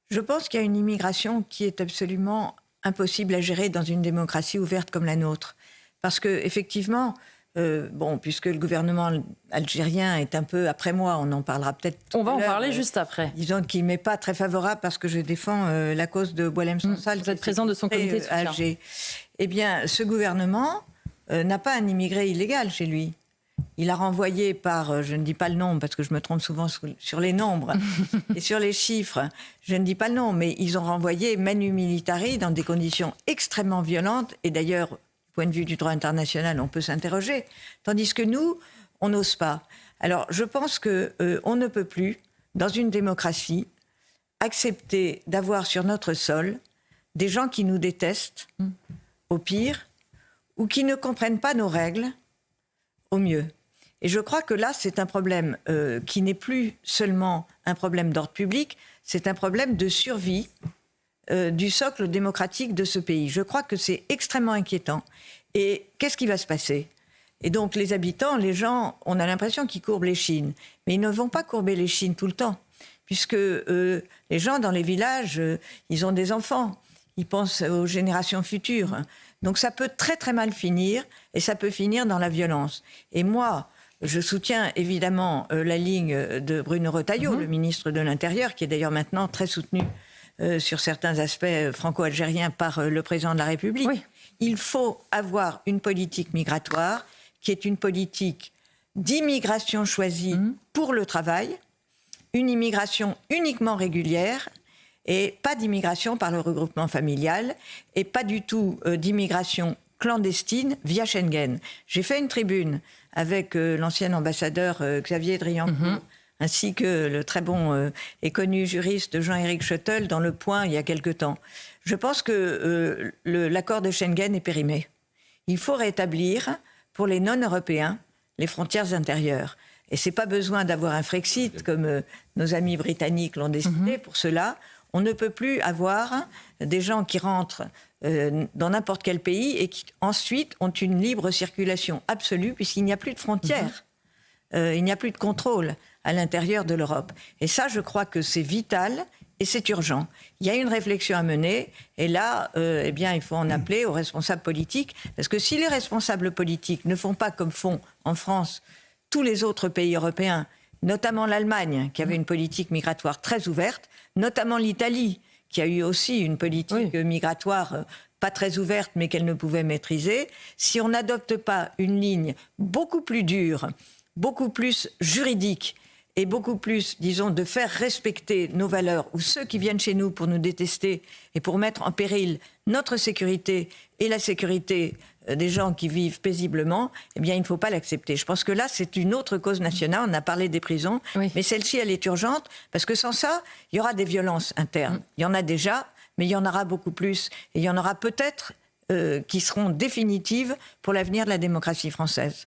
Je pense qu'il y a une immigration qui est absolument impossible à gérer dans une démocratie ouverte comme la nôtre. Parce que, effectivement, puisque le gouvernement algérien est un peu après moi, on en parlera peut-être tout à l'heure. On va en parler juste après. Disons qu'il ne m'est pas très favorable parce que je défends la cause de Boualem Sansal. Vous êtes président de son comité de soutien. Alger. Eh bien, ce gouvernement n'a pas un immigré illégal chez lui. Il a renvoyé par, je ne dis pas le nombre parce que je me trompe souvent sur les nombres et sur les chiffres, je ne dis pas le nom, mais ils ont renvoyé manu militari dans des conditions extrêmement violentes. Et d'ailleurs, du point de vue du droit international, on peut s'interroger. Tandis que nous, on n'ose pas. Alors, je pense qu'on ne peut plus, dans une démocratie, accepter d'avoir sur notre sol des gens qui nous détestent, au pire, ou qui ne comprennent pas nos règles, au mieux. Et je crois que là, c'est un problème qui n'est plus seulement un problème d'ordre public, c'est un problème de survie du socle démocratique de ce pays. Je crois que c'est extrêmement inquiétant. Et qu'est-ce qui va se passer ? Et donc, les habitants, les gens, on a l'impression qu'ils courbent l'échine. Mais ils ne vont pas courber l'échine tout le temps. Puisque les gens dans les villages, ils ont des enfants. Ils pensent aux générations futures. Donc ça peut très très mal finir, et ça peut finir dans la violence. Et moi, je soutiens évidemment la ligne de Bruno Retailleau, le ministre de l'Intérieur, qui est d'ailleurs maintenant très soutenu sur certains aspects franco-algériens par le président de la République. Oui. Il faut avoir une politique migratoire qui est une politique d'immigration choisie pour le travail, une immigration uniquement régulière, et pas d'immigration par le regroupement familial, et pas du tout d'immigration clandestine via Schengen. J'ai fait une tribune avec l'ancien ambassadeur Xavier Driancourt, ainsi que le très bon et connu juriste Jean-Éric Schottel dans Le Point il y a quelque temps. Je pense que l'accord de Schengen est périmé. Il faut rétablir, pour les non-européens, les frontières intérieures. Et c'est pas besoin d'avoir un Frexit, comme nos amis britanniques l'ont décidé pour cela. On ne peut plus avoir des gens qui rentrent dans n'importe quel pays et qui ensuite ont une libre circulation absolue puisqu'il n'y a plus de frontières. Il n'y a plus de contrôle à l'intérieur de l'Europe. Et ça, je crois que c'est vital et c'est urgent. Il y a une réflexion à mener et là, il faut en appeler aux responsables politiques. Parce que si les responsables politiques ne font pas comme font en France tous les autres pays européens, notamment l'Allemagne, qui avait une politique migratoire très ouverte, notamment l'Italie, qui a eu aussi une politique migratoire pas très ouverte, mais qu'elle ne pouvait maîtriser. Si on n'adopte pas une ligne beaucoup plus dure, beaucoup plus juridique, et beaucoup plus, disons, de faire respecter nos valeurs, ou ceux qui viennent chez nous pour nous détester et pour mettre en péril notre sécurité et la sécurité des gens qui vivent paisiblement, eh bien, il ne faut pas l'accepter. Je pense que là, c'est une autre cause nationale. On a parlé des prisons, mais celle-ci, elle est urgente, parce que sans ça, il y aura des violences internes. Il y en a déjà, mais il y en aura beaucoup plus. Et il y en aura peut-être qui seront définitives pour l'avenir de la démocratie française.